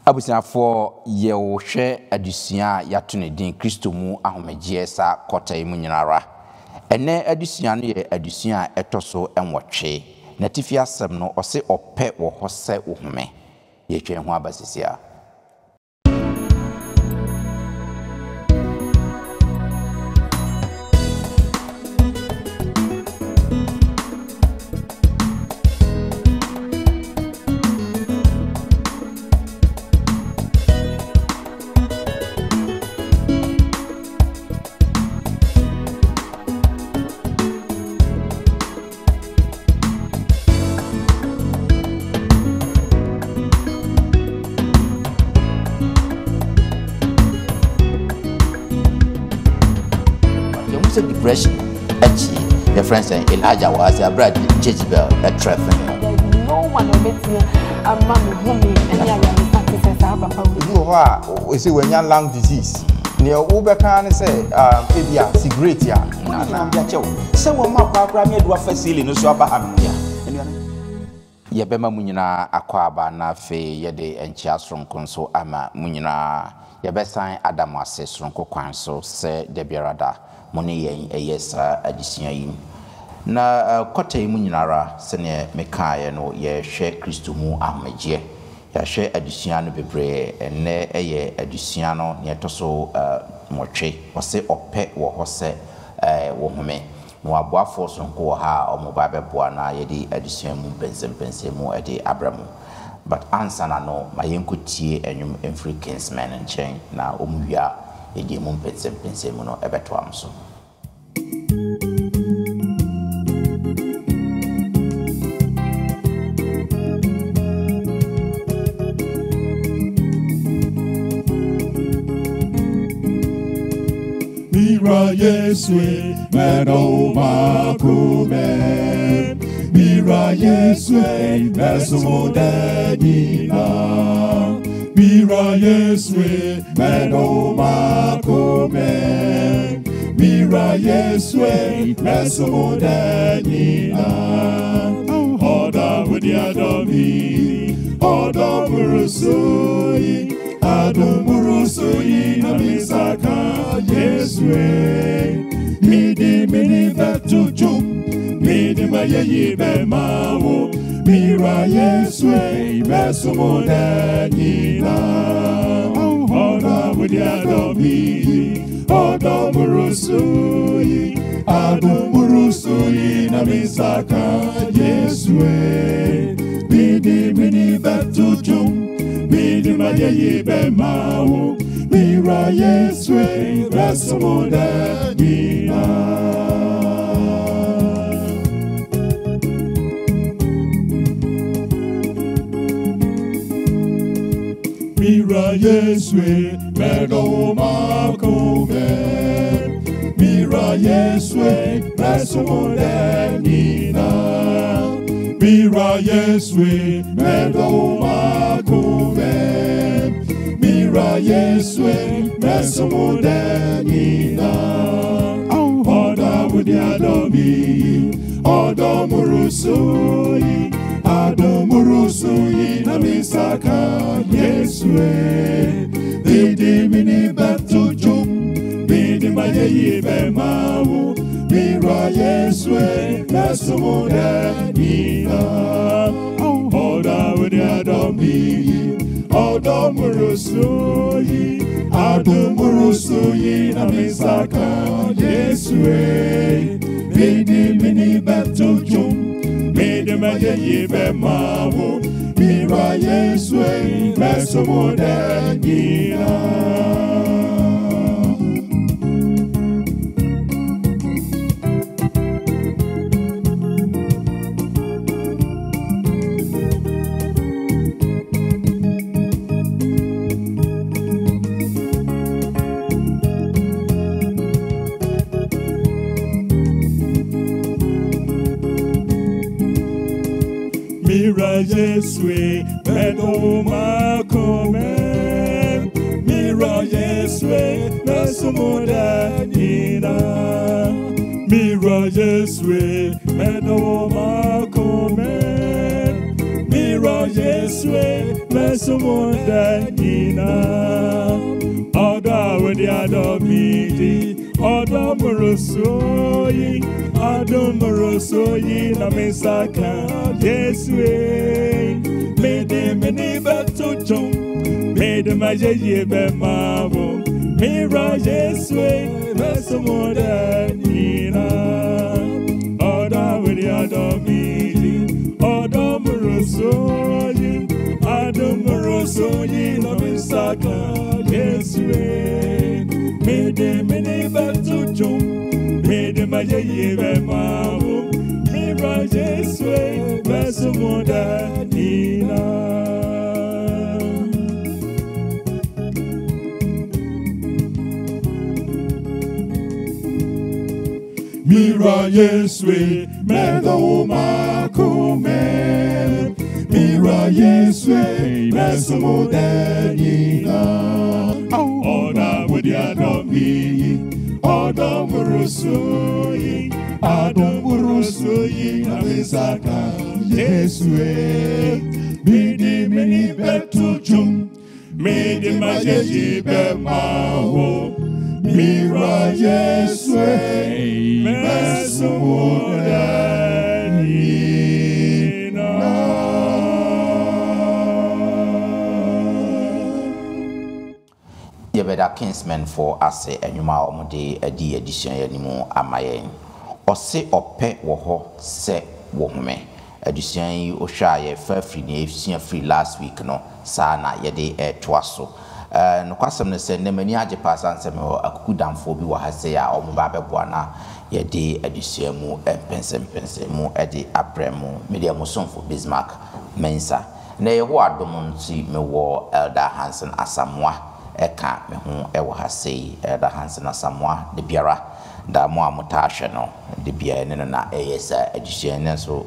Abusiafo ye wo hwe adusua ya to ne din Kristo mu ahomegye sa kota mu nyinara ene adusua no ye adusua etoso enwotwe na tifi asem no ose ope wo hose wo home ye twen ho abasisia depression actually your friends say Elijah was a brother BIBL that traffic no one will meet me and mommy homie and yeah sacrifice papa we say when you lung disease near Uber can say ebia cigarette ya na bia chew say wo ma kwa me do facility no so abaham ya ye bema munyina akwa aba na fe ye de enchia sonko so ama munyina ye besan adam ase sonko kwan so se de biarada moni yen eyesa adisia yi na kota yi mu nyinara sene mekae no ye hwe Kristo mu ahomegye ya hwe adisia no bebre ene eye adisia no ne toso motwe wose ope wo hose wo home no aboafo sonko ha omoba beboa na ye di adisia mu pensempense mu ede abramu but answer na no mayenkotie enwum every kinsman nchen na omuwia edi mu pensempense mu no ebeto amso Mira Yeswe, Medoma Kume. Mira Yeswe, Mesomodenina. Mira Yeswe, Medoma Kume. Mira Yeswe, Mesomodenina. Oda Wudiadomi, Oda Murusui. Adumurusuyi na misaka Yeswe Midi betujum Midi mayeyi bemawo Mira Yeswe Mesomodenina Oda wudiadomi Oda murusuyi Adumurusuyi na misaka Yeswe Midi betujum Midima yebe mawo Mira Yeswe Mesomodenina Mira Yeswe Medoma Kome Mira Yeswe Mesomodenina Mira Yeswe Medoma Kome Mira Yeswe Mesomodenina Oda wudiadomi Oda murusuyi Ado murusuyi na misaka Yeswe Didi mini betujum Bidi mayeyi bemawu Mira Yeswe Mesomodenina Oda wudiadomi Oda murusuyi Ado murusuyi na misaka Yeswe Bidi mini betujum Bidi mayeyi bemawu Mira Yeswe Mesomodenina Mira Yeswe Medoma Kome Mira Yeswe Mesomodenina Mira Yeswe Medoma Kome Mira Yeswe, Mesumunda Nina, Oda with the Adomidi, Oda Morosoyi, Adam Morosoyi, Namisaka, Yeswe, made them many battle jump, made them a jay bemavo, Mira Yeswe, Mesumunda Nina, Oda with the Adomidi, Oda Morosoyi, Adam Morosoyi, Namisaka, Yeswe, made them many battle jump, made them a jay bemavo, Mira Yeswe, Mesumunda Nina. Mira Yeswe, Medo Makume. Mira Yeswe, Mesumunda Nina. Oda with the Adomi, Oda Murusoyi, Adam Murusoyi, Namisaka, Yeswe. Midi mini betu jum, midi majeji bemaho. Mira Yeswe, Mesumunda Nina. Yebeda kinsmen for ase enwuma omode adi edition yanimu amayen ose ope wo ho se wo home edition yi ohwa ye fa free na efia free last week no sa na yede toaso no kwasem ne se nemani age pass ansem akuku damfo bi wo ha se ya omoba beboa na yede edition mu pense mu edi abremu media mu sonfo Bismarck Mensa na ye ho adom nti me wo Elder Hansen Asamoah eka me ho e wo ha sei Elder Hansen Asamoah de biara da mo amotahwe no de bia ne na eyesa edition ne so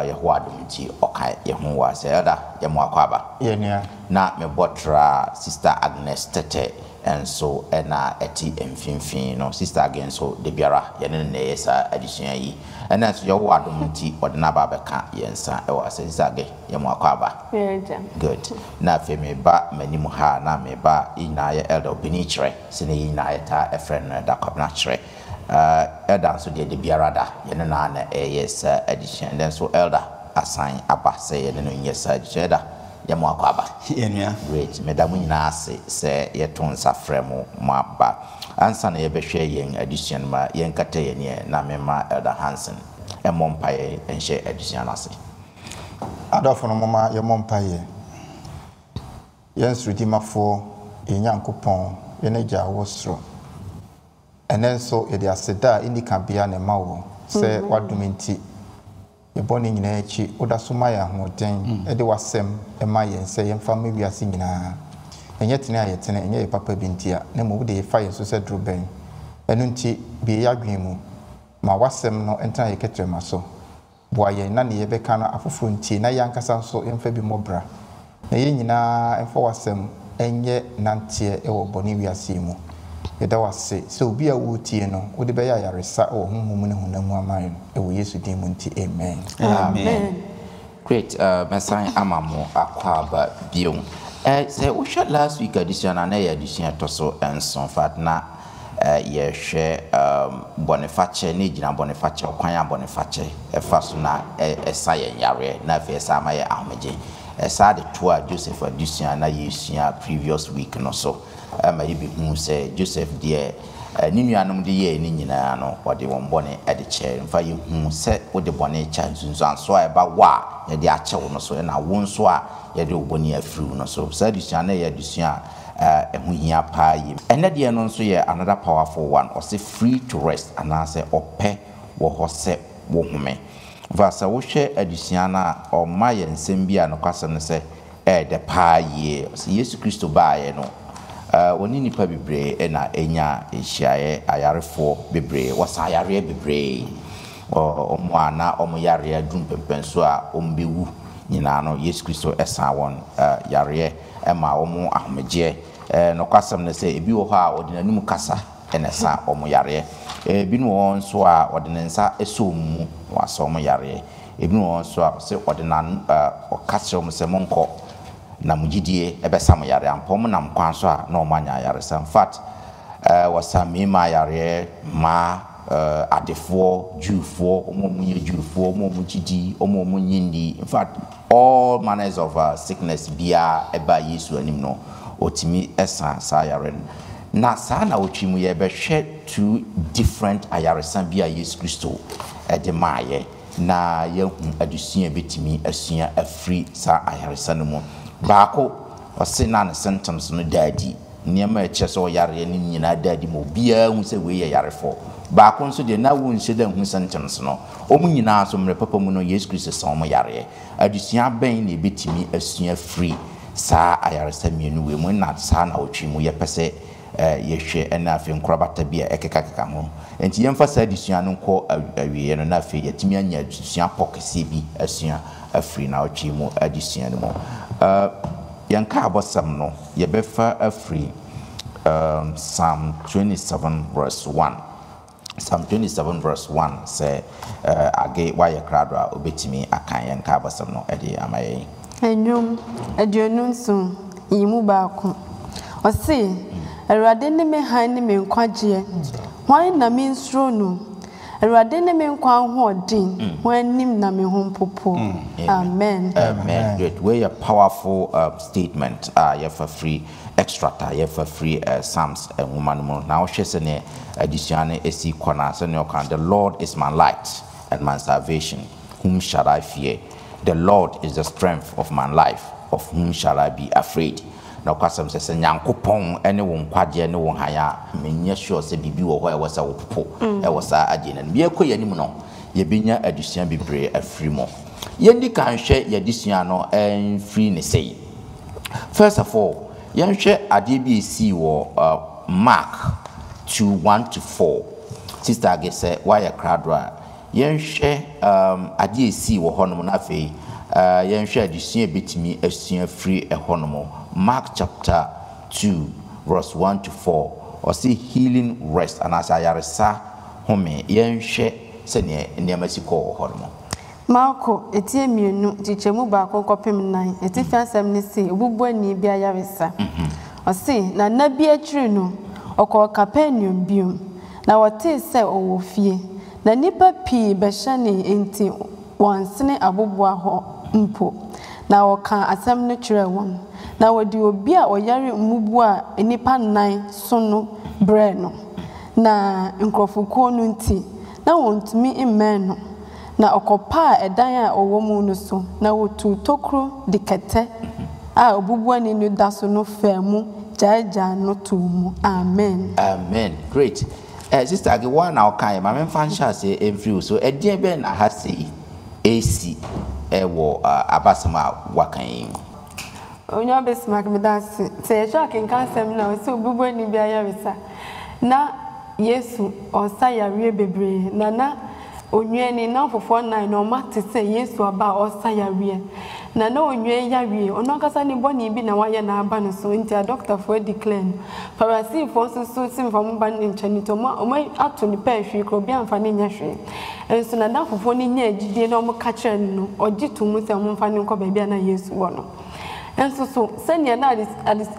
ye ho adom nti oka ye ho wa se Elder ye mo akwaba ye nia na me botra Sister Agnes Tete enso ena eti emfinfin no Sister again so de biara ye ne na eyesa edition yi ena so ye ho adom nti odena ba beka yensa e wa se Sister again ye mo akwaba good na fe me ba manimu ha na me ba ina ye Elder Benichre sine ina ye ta a friend da kwabna chre Elder so de biara da ye ne na na eyesa edition then so Elder assign aba say ye no nyesa edition da ye mo akwaba ye nia great medamu nyina ase se ye ton safremu mo aba ansa na ye behwe yen edition ma yen kata ye ne na me ma Elder Hansen e mo mpaye enhye edition ase adofo no mama ye mo mpaye yen srudimafo enyankopon ye ne gya wo sro enen so ye de aseda indika bia ne mawo se wadomenti ye boni nyina echi odasoma ya hoden e de wasem e ma yen se yen fa ma wiase nyina enye tene ayetene enye papa bintia na mo de fa ye so se droben enu nti bi ya dwen mu ma wasem no enta ye ketrema so boa ye na ne ye beka na afoforo nti na yankasa so emfa bi mobra na ye nyina emfa wasem enye nantie e wo boni wiase mu yeda wase so obi a wotie no wo de be ya yaresa wo honhom ne honamu aman e wo Yesu din mu nti amen amen great mesan amamo akwaba biom say we shot last week edition na ya edition to so enson fat na ye hwe Boniface ne gina Boniface kwan ya Boniface e fa so na esa ye yare na fe esa ma ye ahmeje esa de to a Joseph edition na yesua previous week no so ma yibi hu say Joseph de ni nuanom de ye ni nyina no wode won bone e de che mfa ye hu se wode bone cha nsunsu anso a ba wa ye de ache wo no so na wo nso a ye de oboni afiri no so sa edition na ye edition ehu hia pa yi ene de no nso ye another powerful one or say free to rest and say ope wo ho se wo hume vasa wo hwe edition na o ma ye nsem bia no kwasem ne se de pa yi Yesu Kristo ba ye no woni nipa bebre na enya ehyiaye ayarefo bebre wasa ayare bebre omo ana omo yare adun pempenso a ombewu nyina no Yesu Kristo esa won yare ema omo ahmeje no kwasam ne se ebi wo ha odinanum kasa enesa omo yare ebi no nso a odinensa esomu wasa omo yare ebi no so a se ordinary okasre mo se monko na mugidie ebesa mo yare ampom na mkwan so a na omanya yare in fact wasami ma yare ma adefo Jewfo omomunye Jewfo omomugidi omomunyindi in fact all manners of sickness bia eba Yesu anim no otimi esa sa yare na sa na otwimu ye be hwe two different ayaresan bia Yesu Kristo de maaye na yehu adusia betimi asua afri sa ayaresan no mu baako ose na ne symptoms no daadi niema eche so yare ni nyina daadi mo bia hu se we ye yarefo baako nso de na wo nse da hu symptoms no omu nyina so mre papa mu no Yesu Kristo so mo yare adusia ben na betimi asua free sa ayaresa mienu we mu na sa na otwimu ye pese yehwe ena afi nkorabata bia ekekakeka ho enti yemfa sa adusua no nko awie no na afi yetimi anya adusua pokese bi asua afri na otwimu adusua no mo yanka abosam no yebefa afri Psalm 27 verse 1 Psalm 27 verse 1 say age waye kradwa obetimi akan yanka abosam no ede amaye Enyum aduonum so yimu baako ose Erade ne me han ne me nkwagie hwan na me nsuro no Erade ne me nkwa ho odin hwan nim na me ho popo amen amen great way a powerful statement you for free extra you for free psalms and woman mo now hwe se ne addition esi kona se ne the Lord is my light and my salvation whom shall I fear the Lord is the strength of my life of whom shall I be afraid na kwasam se nyankopon ene wo nkwaje ne wo haya menye sure se bibi wo ho e wosa wo popo e wosa agena bi ekoyanim no ye benya adusua bibre afri mo ye ndi kan hwe ye adusua no en free ne sei first of all ye hwe ade bi esi wo Mark 2:1-4 sister age se why kradra ye hwe ade esi wo honom na afei ye hwe adusua betimi asua free e honom Mark chapter 2 verse 1-4 or see healing rest and as ayaresa home yenhwe se ne niamasiko hormo Marko etie mienu tichemu baako kopem nan etifi asem ne se obubu ani bia yaresa o se na nabi atiri no okọ Capernaum biom na wote se owo fie na nipa pii be hyane enti wansene aboboa ho mpo na woka asem no kyerɛ won na wodi obi a oyare mmubu a enipa nan so no bre no na nkrofuko no nti na wontumi immen no na okopa edan a owomu no so na wotu tokro dikete a obubu ani no daso no famu jaja no tumu amen amen great sister age one na okan ma memfa nsha se emfiri so edie be na ha sei AC ewo abasama wakan Onya besmak me dance se ya ken kansem na so bubu ani bia yaresa na Yesu osa yare bebre na onwani na fofo nan no mate se Yesu aba osa yare na onwe yare ono kasa ni boni bi na waye na aba no so ntia doctor for declare parasi for so simfam ban nchani to ma ato ni pa hwe kro bi amfa ne nya hwe enso na da fofo ni nya agidie na omo ka kire no ogitu mu se omo mfa ne nko ba bia na Yesu wo no enso so senia na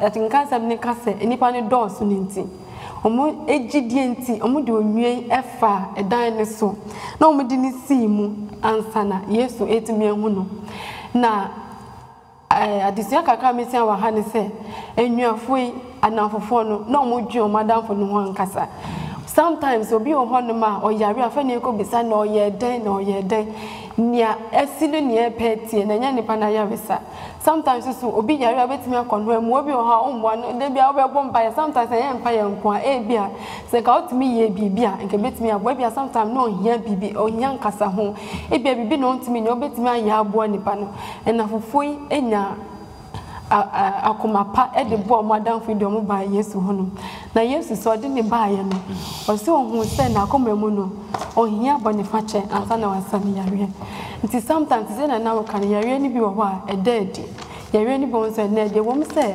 atinka sam ne kase enipa ne dose ne nti omo ejidie nti omo de onwe efa edan ne so na omo de ne simu ansana Yesu etimi ehu no na adisia kaka mesia wa ha ne se enwafoi anafofo no na omo dwe omadamfo no ho ankasa sometimes obi o ho no ma oyare afa ne ko bisa na oyeden nia esinu ne epetie na nya nipa na yaresa sometimes so obi yare abetimi akonro mu obi o ha omwa no de bia obebo mpa sometimes yen mpa yen kwa e bia se ka otimi ye bibia nke betimi abo bia sometimes no hia bibi o hia nkasa ho e bia bibi no ntimi ne obetimi aya abo nipa no na fofoi enya akomapa e de bo madamfo de omo ba Yesu ho no na Yesu so de ne ba ye no o se ohun se na akomamu no o hia bonifa che ansa na wasani yare nti sometimes se na wo kan yare ni bi wo ho a e deadi yare ni bo nso na de wo mse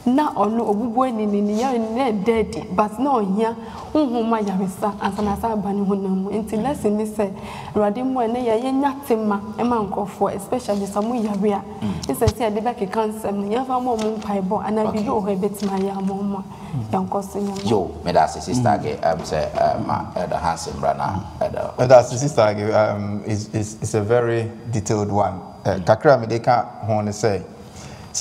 na ono obubu ni ya ne dead but na ohia nhoma yaresa ansana sa ba ne honam enti lesson ni say rade mo ne ye nyatema e ma nkofo especially samu yare a isa say de back cancer no ya fa mo mpaibo ana bi yo he betima ya mo yankoso nyam yo me da sister ge say ma the handsome brana that sister ge is a very detailed one kakra me de ka hon say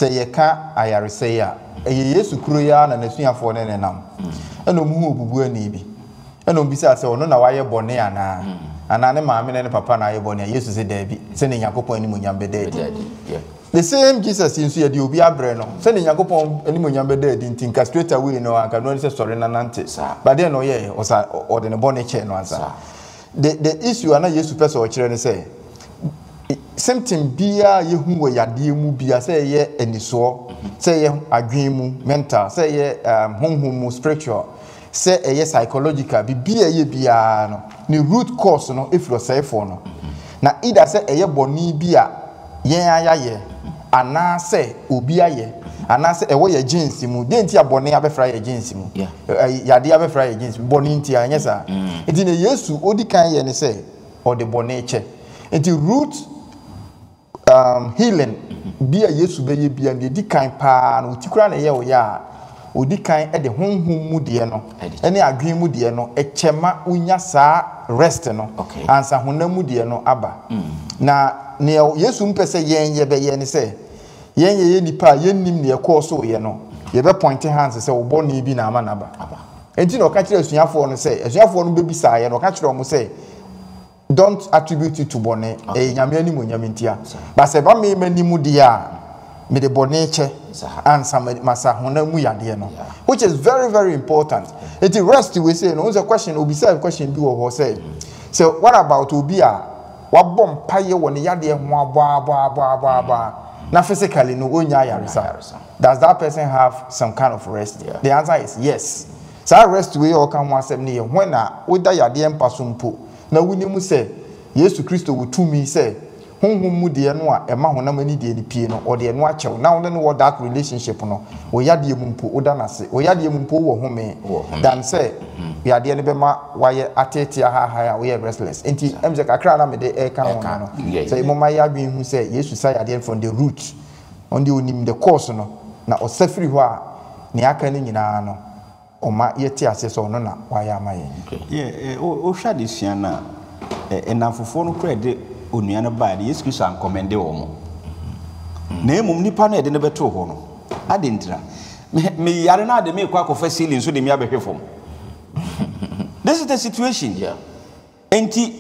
ye ka ayaresa ya Yesu kuro ya na nasuafo ne nenam eno mu obubu ani bi eno bisa se ono na waye bone ana ne maame ne papa na aye bone Yesu se da bi se ne yakopon ani munyam be da the same Jesus insu ye de obi abre no se ne yakopon ani munyam be da ntin ka straight away no aka no se sorry na nante but then no ye osa ode ne bone che no ansa the issue ana Yesu pese o kire ne say something bia yehu wo yade mu bia say ye eniso say ye adwen mu mental say ye honhom spiritual say ye psychological bia ye bia no ni root cause no ifro say for no na either say ye boni bia yen ayaye ana say obi aye ana say e wo ye jeans mu de ntia boni abefra ye jeans mu yade abefra ye jeans boni ntia anya sa enti ne Yesu odi kan ye ne say o de boni che enti root healing bia Yesu beye bia ne di kan pa na otikura na ye o ya odi kan e de honhom mu de no ene adwen mu de no echema unya saa rest no ansa honam mu de no aba na ne Yesu mpese yen ye be ye ne se yen ye nipa yen nim ne ekoso ye no ye be point hands se wo ni bi na ama na aba enti no ka kire asuafo no se asuafo no be bisa ye no ka kire o mo se don't attribute it to bone nyame ani mo nyame ntia ba se ba me manimu dia me de bone che answer masa hona mu yade no which is very very important it rest we say no the question obi say question bi wo say so what about obi a wa bom paye woni yade ho aba na physically no onya yaresa does that person have some kind of rest the answer is yes so rest we all can want them near when na oda yade empasumpo na wuni mu se Yesu Kristo wutumi se honhom mu de no a ema honam ani de ni pie no o de no achew na won no that relationship no o yade mu mpo oda na se o yade mu mpo wo home dan se yade ne be ma waye atete ha ya we restless enti emze kakra na me de e kan won no se mo ma ya dwen hu se Yesu sa yade from the root on the onim the cause no na o safiri ho a ne aka ni nyina no oma yeti ase so no na waya amaye o hwa de suana enamfofo no kra de onua no ba de Yesu Kristo an commende wo mo na emum nipa no de ne beto ho no ade ntira me yare na de me kwa kofa ceiling so de me abehwefom this is the situation enti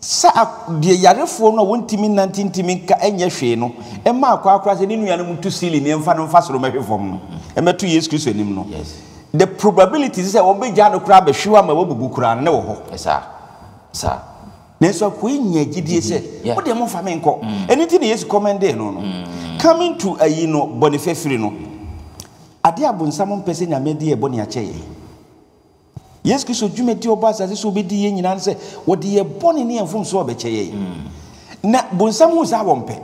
sa de yarefo no wontimi nantintimi ka enye hwe no e ma akwa se ne nua no mutu ceiling ne mfa no mfa soro mehwefom no e meto Yesu Kristo enim no the probability is that obeja no kra behwa ma wobubu kra ne wo ho sa neso ko nyagidie se wo de mo fa me nko anything Yesu commende no coming to ayino bonifefiri no ade abonsam mpese nyame de e boni ache Yesu Kristo dwumedi obasa se so obedi ye nyina se wo de ye boni ne enfum so obeche ye na bonsam hu sa wompe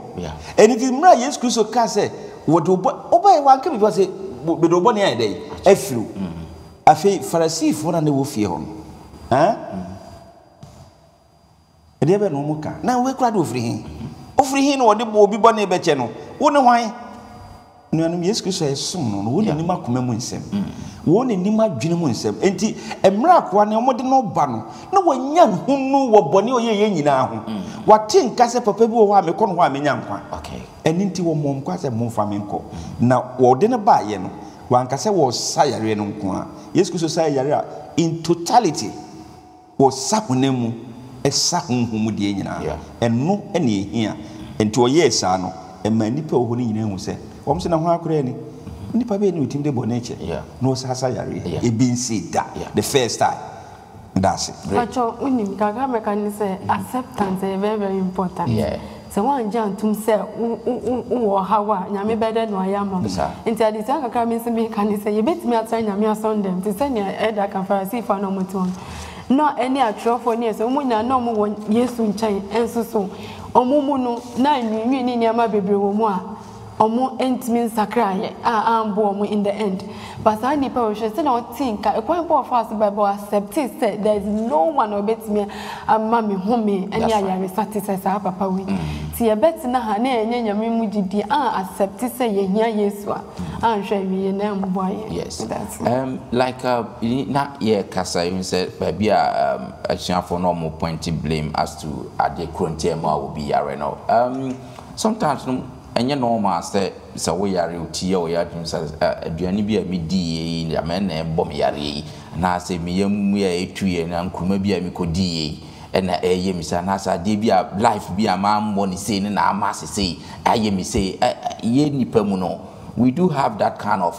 anything mra Yesu Kristo ka se wo de oba wa nka bi se be do boni aye dey afiru afi farasi fo na ne wo fie ho ede be no muka na we kura do ofri hin no de obi boni beche no wo ne hwan no anu Yesu Kristo esom no wo ne nima koma mu nsem wo ne nima dwene mu nsem enti emra akwa ne omode no ba no na wanya hunu wo boni oye nyina ho wate nka se papa bi wo ha me kono ho amenya nkwa eni nti wo mom kwa se momfa me nko na wo de ne ba ye no wanka se wo sayare no nko a Yesu Kristo sayare a in totality wo sahonemu esahonhum de nyina eno ene ehia enti wo ye sa no ema nipa wo ne nyina hu se wo mse na ho akora ni nipa be ni otim de boneche no sayare e bin see that the first time that's it acho unim gaga mekani say acceptance is very very important so one jan tum say wo hawa nyame bede no ayama enti adisa kaka me se me kan say ye betimi atsa nyame ason dem ti say ne eda kan farasi fa no muton no any atrofo ne so mu nya no mu wo Yesu nchan enso so omumu no na nwinwi ni niama bebre wo mu a omo ntimi nsakra ye ambo omo in the end but I nipa we say na think e kwan po for us Bible accept say there is no one obet me amma me home any ayare satisfy papa we ti e bet na ha na enye nyame mu gidi accept say ye hia Yesu anhwe wie na mbo aye. Yes. Like na ye kasa you said baby a for no more point blame as to ade krontiema will be yare no sometimes enye normal say we yare utie o ya dum say aduane bi a me di yi amen na bom yare na say me yam ya etuye na nkruma bi a me kodi yi na eye mi say na say de bi a life bi a ma money say na ama say aye mi say ye nipa mu no we do have that kind of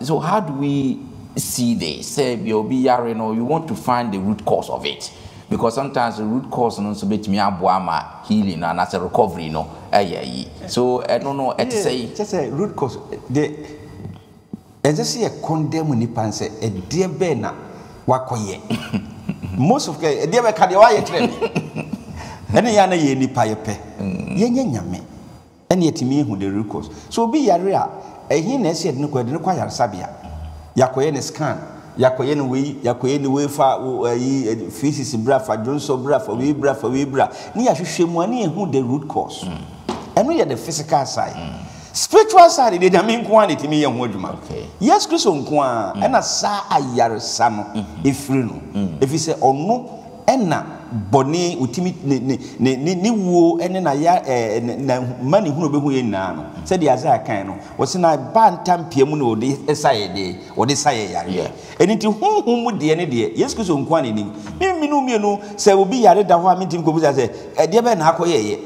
so how do we see this say you be yare no you want to find the root cause of it because sometimes the root cause no so betimi aboa ma healing and as a recovery no so I don't know say just a root cause the just say condemn nipa say e de be na wakoye most of the de be ka de wa ye trend ene ya na ye nipa ye pe ye nyame ene yetimi hu the root cause so be yare a ehin na ese de no kwa yare sabia yakoye ne scan yakoye ne we fa physics brafa jonso brafa we bra ni yahwehwemu ani ehu the root cause eno ye the physical side spiritual side de nyame nko an etimi ye ho adwuma yes Kristo nko a ena sa ayaresa no efiri no efi se ono ena boni utimi ne wo ene na ya na mani hu obehu ye na no se de aza kan no wo se na ba ntampia mu no de esaye de wo de saye yare eni ti huhu de ne de yes Kristo nko an enim mi no mienu se obi yare da ho a mi tim ko bu se e de be na akoye ye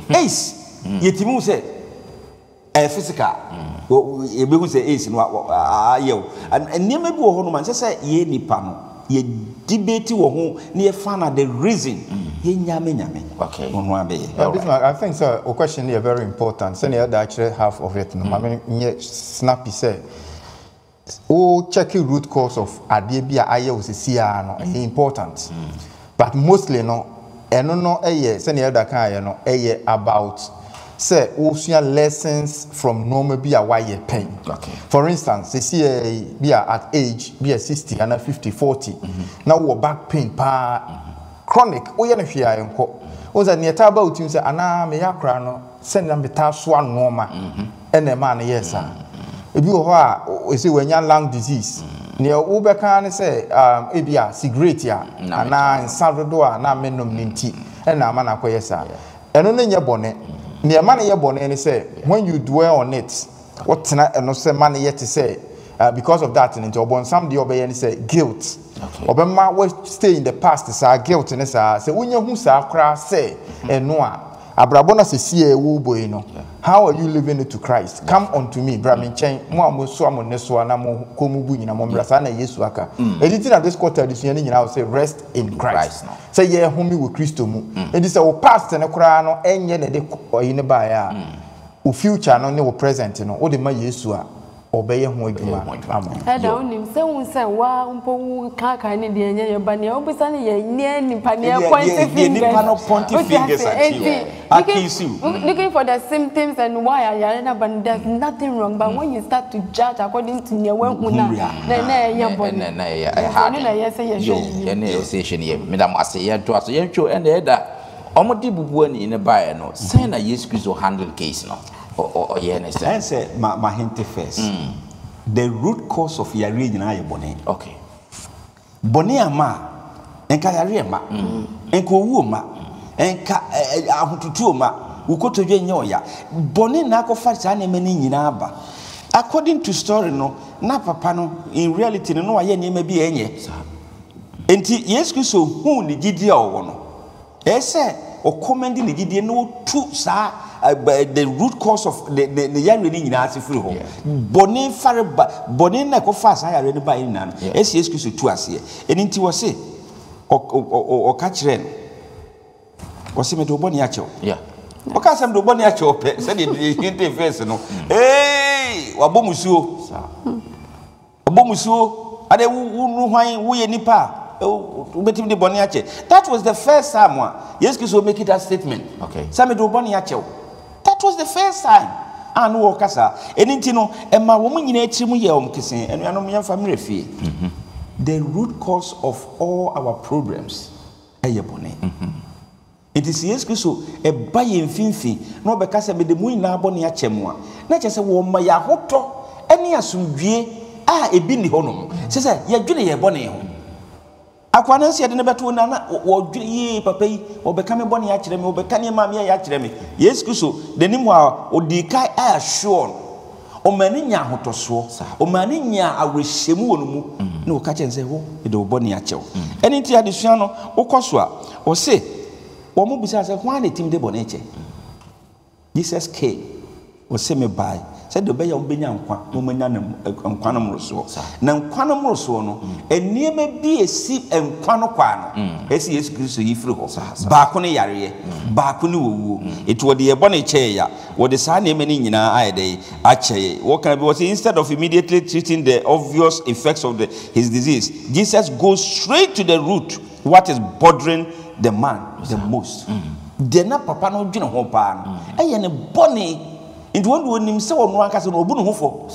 ace yetimu se physical ebehu se ace no ayew enema bi wo ho no man se ye nipa no ye debate wo ho na ye find the reason ye nyame okay Bismarck, I think so a question here very important say the actually half of it no I mean snappy say check the root cause of ade bia aye o sisia no important but mostly no eno no say the elder kan aye no about say ocean lessons from normal be a why pain. Okay. For instance, they see be at age be a 60 and a 50, 40. Now we back pain chronic. Oh yeah, if you are enko. Oza near about you say ana me yakra no send them beta swan normal. And a man yes sir. If you are say when you lung disease. Near Uber can say ebia cigarette ya ana in Salvador na menum ninti. And na man akoyesa. And only your bonnet. Near money ye born and say when you dwell on it, what no say money yet to say because of that into born somebody obey and say guilt. Obama we stay in the past is our guilt and say when you who sa say and no abrabona se see a wo boy no. How are you living it to Christ? Come unto me, bramin chain, mo so am ne so na mo komu bu nyina mo brasa na Yesu aka. Editing at this quarter this year nyina say rest in Christ. Say ye home with Christo mu. And this our past and kra no enye ne de oyine ba ya. O future no ne wo present no o de ma Yesu a obeye ho adwuma. Ada onim se won se wa mpo kan ne de enye ye ba ne obisa ne ye nie nipa ne point fingers at you. Looking for the symptoms and why are you but there's nothing wrong but when you start to judge according to your when handle case no or say my hint first the root cause of your region are bone okay bone ama enka yare ma enko wu ma enka ahotutu ma ukotodwe nye oya bone na akofa cha na mani nyina aba according to story no na papa no in reality no aye ne ma bi enye enti Yesu so hu ni gidi a wo no ese o commend ni gidi no tu sa the root cause of the yare ni nyina asefiri ho bone fare bone na akofa sa yare ni ba nyina no ese Yesu so tu ase enti wo se o ka kire no wasi me do boni acho oka sam do boni acho pe se de hinte face no wabomusuo ade wu hwan wo ye nipa ubetim de boni ache that was the first time one yes kiso make it that statement okay sam do boni acho that was the first time. And wo kasa enti no ema wo nyina achimu ye omkese enuanom yemfa mrefi. The root cause of all our problems ayebone. It is yes Kristo e baye mfimfi na obekasa be de mu nyina abone achemu a na chese wo ma ya hoto ene asomdwie a ebi ni honom sese ye dwene ye bone ho akwana nsia de ne beto na wo dwene yi papa yi obeka me bone ya kire me obeka ne ma me ya kire me yes Kristo de nim a odikai a sure o mani nya hotoso o mani nya awrehemu wonu mu na o ka chense ho de bone ya chew ene ntia de sua no ukoso a o se wo mu bisa se ho na tim de bone che Jesus came o se me bai said the beya obenya nkwa no manya nkwa no mroso na nkwa no mroso no eniema bi esi nkwa no kwa no esi Yesu Kristo yifiri ho ba ko ne yareye ba ko ne wowo etu de ebo ne cheya wo de sa na eme ni nyina ayede acheye what can be was instead of immediately treating the obvious effects of his disease, Jesus goes straight to the root, what is bothering the man the most. De na papa no dwene ho pa no eye ne bone. Into one would him so no anka so no obu no hofo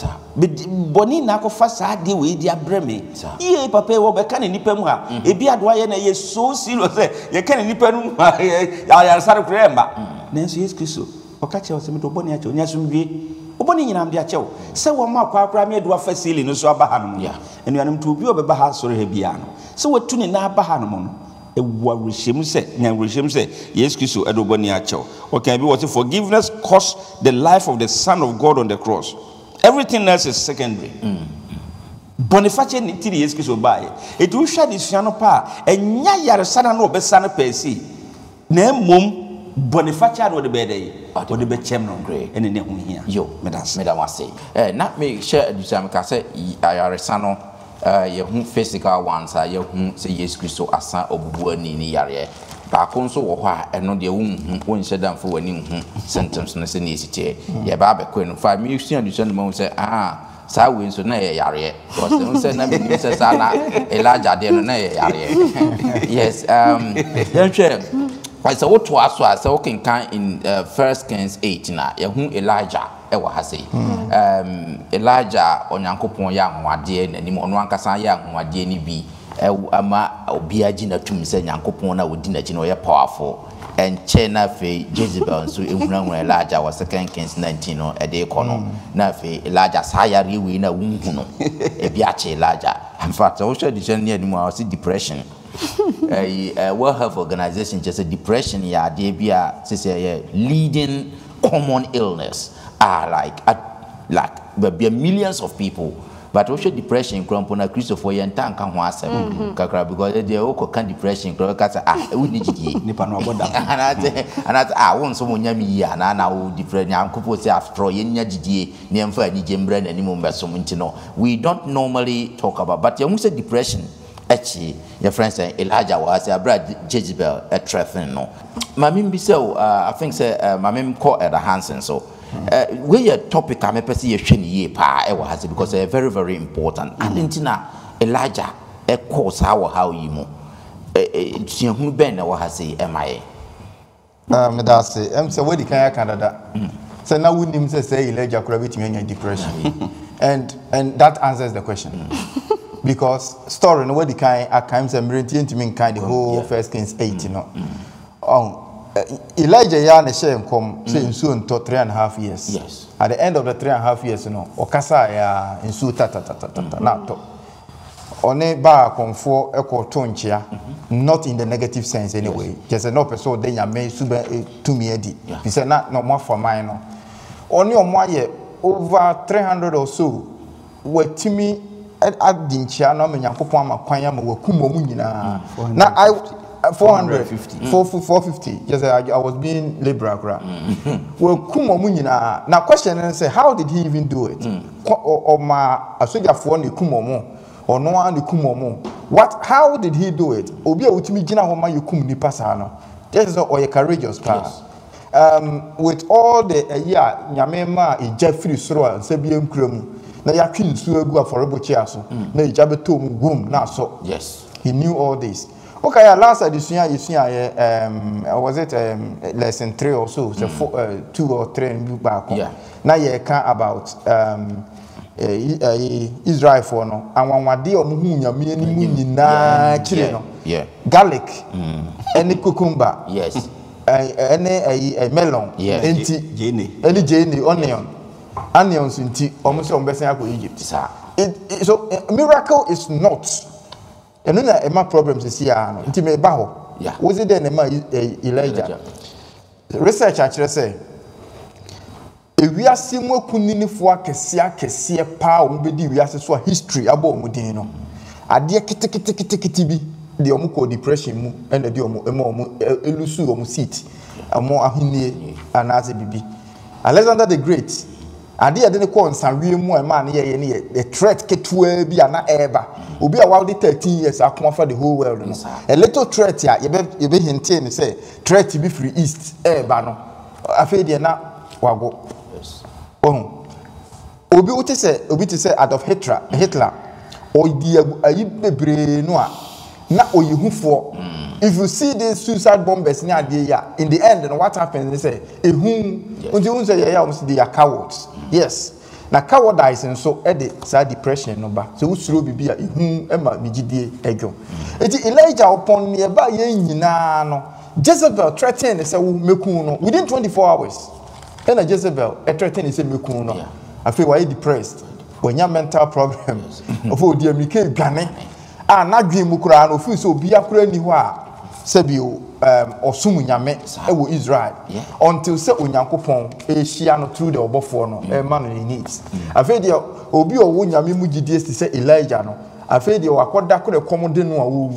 boni na akofa saa de we dia breme ye papa wo be kan nipa mu ha ebi adoa ye na ye so serious ye kan nipa nu ya sare kremba na so Yesu Kristo o ka che o se me do boni a che onya sumwie o boni nyina mbia che o se wo ma kwa akra me do afa sili no so aba ha no enu anum to obi o be ba ha sore ha bia no se watu ne na aba ha no no Yes Kristo edoboni acho. Okay, be what forgiveness cost the life of the Son of God on the cross. Everything else is secondary. Boniface ni tiri Yes Kristo bae. It will share this piano pa enya yaresana no obesa na pesi. Na mom Boniface no de bede o de be chem no grey ene ne ho hia. Yo, medam wase. Na me share this am ka say yaresano ye hu physical ones ye hu say Yesu Kristo asa obubu ani ni yare ba ko nso wo ho a eno de wo hu won shedam fo wani hu symptoms no se ne esitie ye ba be ko no fa me sua du sanu mo say sa we nso na ye yare because no say na me say sa na Elijah de no na ye yare yes then share why so what was so as okay kan in 1 Kings 8 na ye hu Elijah ewa ha sei Elijah onyankopon ya anwade na nim ono ankasa ya anwade ni bi ama obi agi na tum se nyankopon na odi na gi na ye powerful enche na fe Jezebel nso ehunahun Elijah wa 2 Kings 19 no ede kono na fe Elijah sayare wi na wunhu no ebi a che Elijah in fact I should the near nim I see depression World Health Organization just a depression ya de bia say leading common illness like there be millions of people but also depression cramp na Christopher yenta nka ho asem kakra because they all can depression ka say we need gidi nipa no aboda anate won so monya mi ya na wo depression ankopo say after ye nya gidi ne mfa ani jembre na ni mo mbesom ntino we don't normally talk about but you say depression actually your friends say Elijah was abra Jezebel a threatening no mamim bi say I think say mamim call at the Hansen so we a topic I'm person ye hwe ye pa e wa because very very important and intina Elijah e course how you mo hu ben na wa hase emaye me da say say we di kan Canada say na wunim say Elijah could be to depression and that answers the question because story no we di kan akam say mrenti ntimi kan the whole 1 Kings 8 you know Elijah ya na share nkom say nsuo nto 3.5 years. Yes. At the end of the 3.5 years no okasa ya nsuo tata na to. One ba konfo ekoto nchia not in the negative sense anyway. Yes. Just no person dey nyame sube tumi edi. He said na no more for mine no. Oni omoaye over 300 or so wetimi adinchia no menyankopon amakwan ya ma wakumomu nyina. Na 450. Yes, I was being liberal. Well, kumomu now question and say, how did he even do it? Or ma asoja for ni kumomu or no one ni kumomu. What? How did he do it? Obi a utimi jina homa yukum ni pasano. This is or a courageous pass. With all the nyamema I Jeffrey Sroa and Sebium Kremu. Na yakin suegu for robochiaso. Na ijabeto boom na so. Yes. He knew all this. Okay, last edition, you see, was it lesson 3 or so? So 2 or 3 and back. Yeah. Now you can about Israel for no. And when we deal yeah. garlic, any cucumber, Yes. Any melon, Yes. any jane, onions in tea, almost on Bessia Egypt. So a miracle is not. And then my problems is here. Intime baho. Yeah. Was it then Elijah? Research actually say. If we are similar kunini for kesia pa umbedi we are so history abo mudini no. Adia kiti bi the omuko depression mu and the omo elusu omu seat. Amo ahunie anaze bibi. Alexander the Great. Adia didn't call Sanri mu a man here the threat ketwe bi ana eba. Obi a wow 13 years I come for the whole world. No. A little threat ya you be hinting say threat be free east eba no. Afi de na wago. Oh. Obi uti say Adolf Hitler or the ayi bebre no a na oyihufo. If you see these suicide bombers near there, in the end, and what happens, they say, they are cowards. Yes. Now, cowardice and so, sad depression, no ba. So, who slow be a Emma Mijidi ego. It is Elijah upon nearby no. Jezebel threatened, say, Mekuno, within 24 hours. And a Jezebel, a threatened, say, Mekuno. I feel why depressed. When you have mental problems, of dear Mike Gane, not dream Mukura, no feel so be a niwa. Sebio osumu nyame ewo Israel until se onyankopon ehia no through the obofo no man in needs afedi obi owo nyame mu gidie se Elijah no afedi wakoda kore komode no awu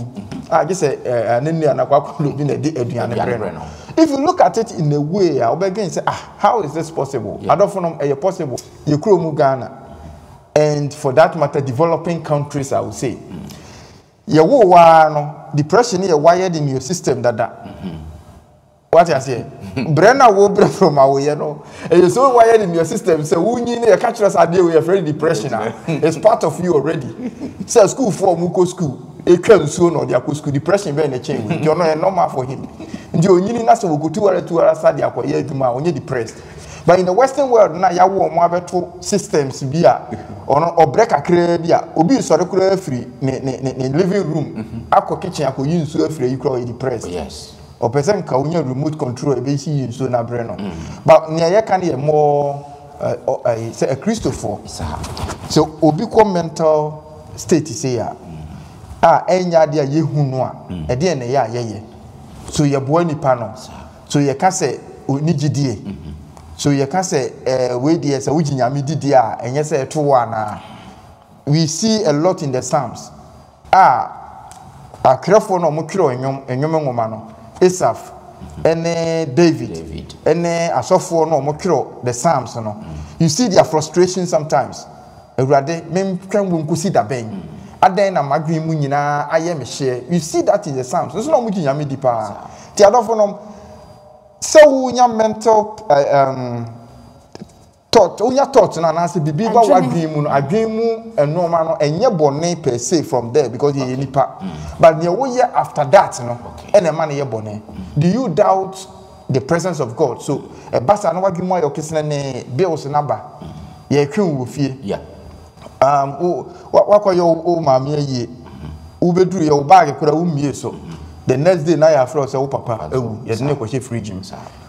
age se anenu anakwakodo bi na de aduane bre no. If you look at it in a way I begin say how is this possible? I don't know possible you kromu Ghana and for that matter developing countries I would say Yawo no depression is wired in your system dada. What I say? Brenna wo bre from away no. And so wired in your system so when you catch us a day we are very depression. It's part of you already. So school for muko school. E can so no dia school depression be na change. You know normal for him. Ndi onyini na so go to ara sad dia kwa ye aduma onye depressed. But in the Western world, na yawo omo abeto systems bi a ono break akra bi a obi sore kura free ne living room akọ kitchen akọ yinsu afre you cry depressed. Yes. O person ka unya remote control e be si yinsu na bre no. But ne ye kan ye more say a Christopher. So obi ko mental state say ya enya de ye hunu a e de ne ya ye. So ye boa nipa no. So ye ka say onigidie. So you can say we dey say we nyame didi a enye say to wana. We see a lot in the Psalms. Akrefo no mo kiro enyom ngoma no. Asaph ene David ene asofo no mo kiro the Psalms no. You see their frustration sometimes. Ewurade mem twan wo nkusi da ben. Adan na magwi mu nyina aye me hye. You see that in the Psalms. So no mo nyame di pa. Ti adofo no so unya mental thought unya thought na na say bibi ba wadwin mu no adwin mu enoma no enye bone per se from there because he nipa but ne wo year after that no ene ma ne ye bone. Do you doubt the presence of God? So e basa na wadwin mu ayokesene ne bills na ba ye twin wo fie wakoyo o maame aye wo beduru ye wo bag kura wo mie so the next day na ya fro say wo papa ewu ye de ne ko she fridge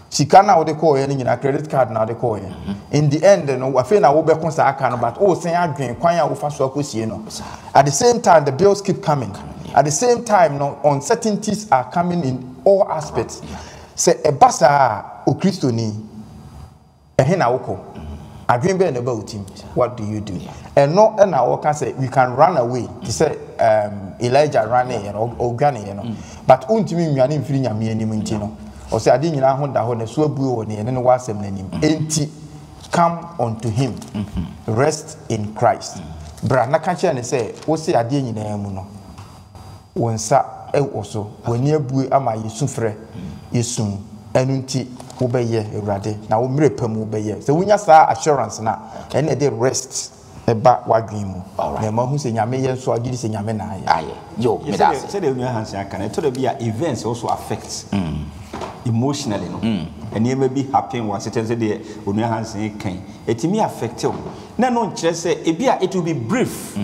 sika na wo de call ye nyina credit card na de call ye in the end no afi na wo be kon sa aka no but o sen adwen kwan ya wo fa so akosie no at the same time the bills keep coming at the same time no uncertainties are coming in all aspects say e basa o Kristo ni he na wo ko adwen be na ba utim what do you do and no na wo can say we can run away to say Elijah ran here or gane here no but untimi nwane mfiri nyame anim nti no o say ade nyina ho da ho na so abuo woni ne no wasem nanim enti come unto him rest in Christ bra na ka che ne say wo say ade nyina mu no wonsa oso wani abue ama Yesu frɛ Yesu enunti wo beye Ewurade na wo mrepam wo beye so wonya sa assurance na ene de rest eba wadwen mu na ma hu se nyame ye so agidi se nyame na aye yo me da say the Onua Hansen can to be events also affects emotionally no and you may be happy one certain say the Onua Hansen can etimi affect you na no nkyere say it will be brief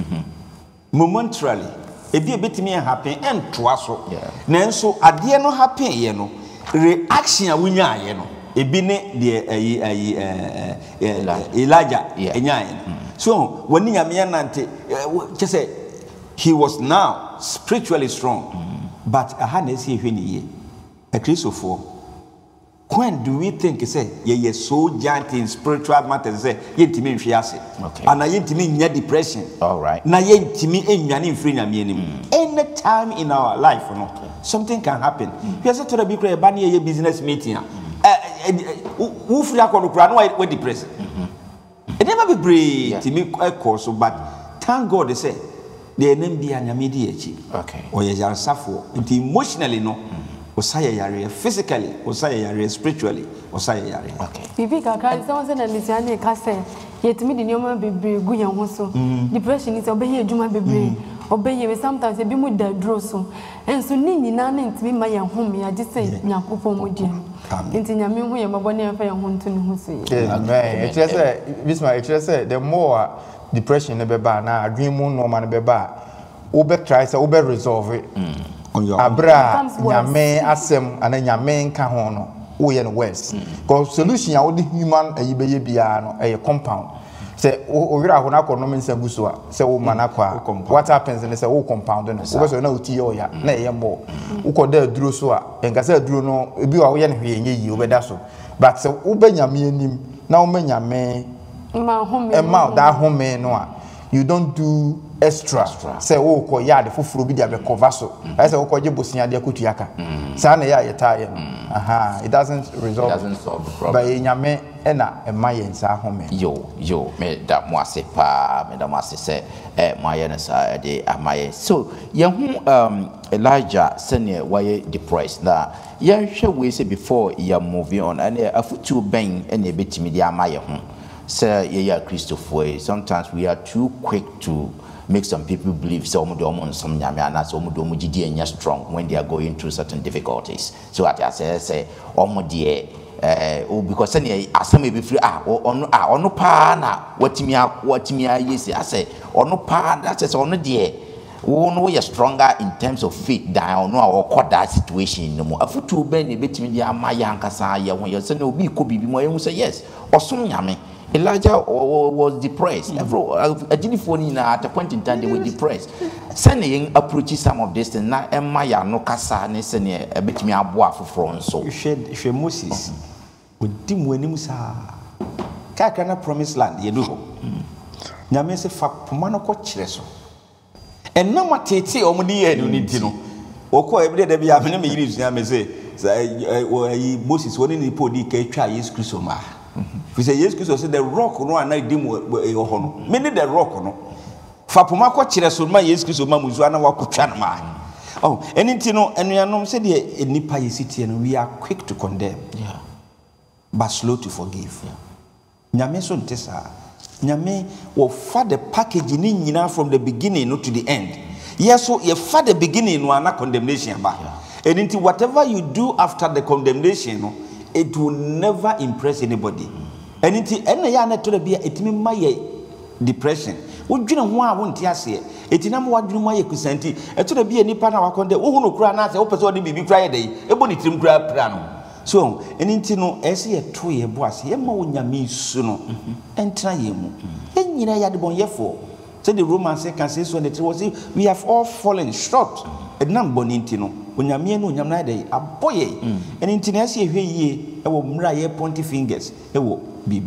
momentarily ebi betimi happen and toaso nanso ade no happen ye no reaction a wunya ye no ebi ne de Elijah enya ye so when nyame nante just say he was now spiritually strong but aha na esi ehwe ni ye a Christopher when do we think say ye so giant in spiritual matters say yentimi nhwe ase ana yentimi nya depression all right na yentimi enwane mfiri nyame anim any time in our life no something can happen we say to the big ba na ye business meeting who free akọnukura no we depressed it never be brave timi course but thank God they say the name be anyame di echi okay or ye yarsafo emotionally no osaya yare physically osaya yare spiritually osaya yare okay bibi kaka se won se na lisiane ka se yetimi di nyoma bebre gu yan ho so depression is obeye adwuma bebre obeye sometimes e bi mu da dro so enso ni nyina na ntimi ma yan ho me age se yakopon mu die nti nyame hu ye mabọ na fa yan ho nto ne ho so ye amen it just say Bismarck it just say the more depression ne beba na adwen mu no ma ne beba wo be try say wo be resolve it abra nyame asem ana nyame nka ho no wo ye no worse because solution ya wo the human ayibeye bia no e compound say o wira ho na kono mensa guso a say wo mana kwa what happens in say wo compound no wo so na uti yo ya na ye mo wo ko da duro so a enka say duro no ebi wa wo ye ne hwe nye yi wo be da so but say wo be nyame anim na wo me nyame ma home ma da home no a you don't do extra say wo ko ya de foforo bi dia be cover so I say wo ko je bosia de akutuaka say na ya yeta ye aha it doesn't solve the problem but nyame ena ema ye nsa home yo me da mo ase pa me da mo ase say mo ye na sa de amaye so ye hu Elijah senior why depressed na ye hwe we say before you move on and afutu ben ena betimi de amaye hu say ye Christopher sometimes we are too quick to make some people believe so some nyame ana so gidi enya strong when they are going through certain difficulties so at say because any asem be free onu pa na watimi yes I say onu pa that says onu de wo no you stronger in terms of faith than onu or that situation no mo afutu ben e betimi dia amaya ankasa ye ho ye say na obi ko bibi mo ye say yes osom nyame Elijah was depressed. At a point in time, they were depressed. Sending approach some of this, and now Emma no kasa ne sene a bit me aboa for front. So you should Moses with dim wenimusa. Kakana promised land, you do. Nyame se fa pomano ko chireso. And no matete omudi e no nitino. Oko every day be amene me yiri nyame say Moses woni ni podi ka twa Yesu Kristo ma. We say yes Christ said the rock no and I dim hono. Many the rock no. Fapoma ko kire so ma yes Christ ma muzu ana wakotwa na ma. Oh, anything no enuanom said the nipa yesiti no we are quick to condemn. Yeah. But slow to forgive. Nyame so ntesa. Nyame wo fa the package ni nyina from the beginning no to the end. Yes, so you fa the beginning no ana condemnation ba. And into whatever you do after the condemnation no it will never impress anybody. And it ya na to be etimi maye depression. Wo dwene ho a wonte ase. Etinam wo dwene maye kusanti. E to be nipa na wakonde wo hu no kura na ase wo pese wo de bibi kura ye dey. Ebo ni tirim kura pra no. So, enti no ese ye to ye bo ase ye ma wo nyame su no. Entra ye mu. Enyira ya de bon ye fo. So the Romans can say so that we have all fallen short. Enam bonenti no. Onyame no onyam na dey aboye. Enti na ese ye hwe yie e wo mra ye pointy fingers e wo be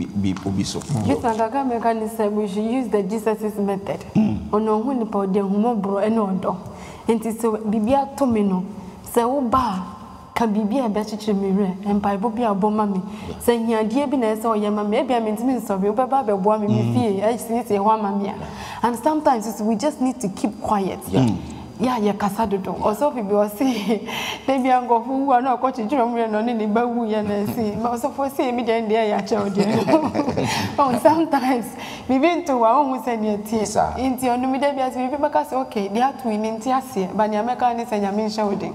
obiso. Yes, Gaga Mekani said we should use the Jesus' method. Ono hu ni pa de humo bro e no do. Enti so bibia to me no. Se wo ba ka bibia be chichire me re empa bo bia bo ma me. Se hiade bi na ese o ye ma me bia me ntimi nsobe wo be ba be bo me fie. I see ho ama me. And sometimes we just need to keep quiet. Yeah. ya ye kasa dodo also fi bi o say dey bi ango fu wa na ko chichiro mu no ni ba wu ye na si ma also for say mi den dey ya che o dey oh sometimes we been to wa won say ne tie inti onu mi dey bi as we be ka say okay dey atu ni nti ase ba ni ameka ni say nyame nhya wo dey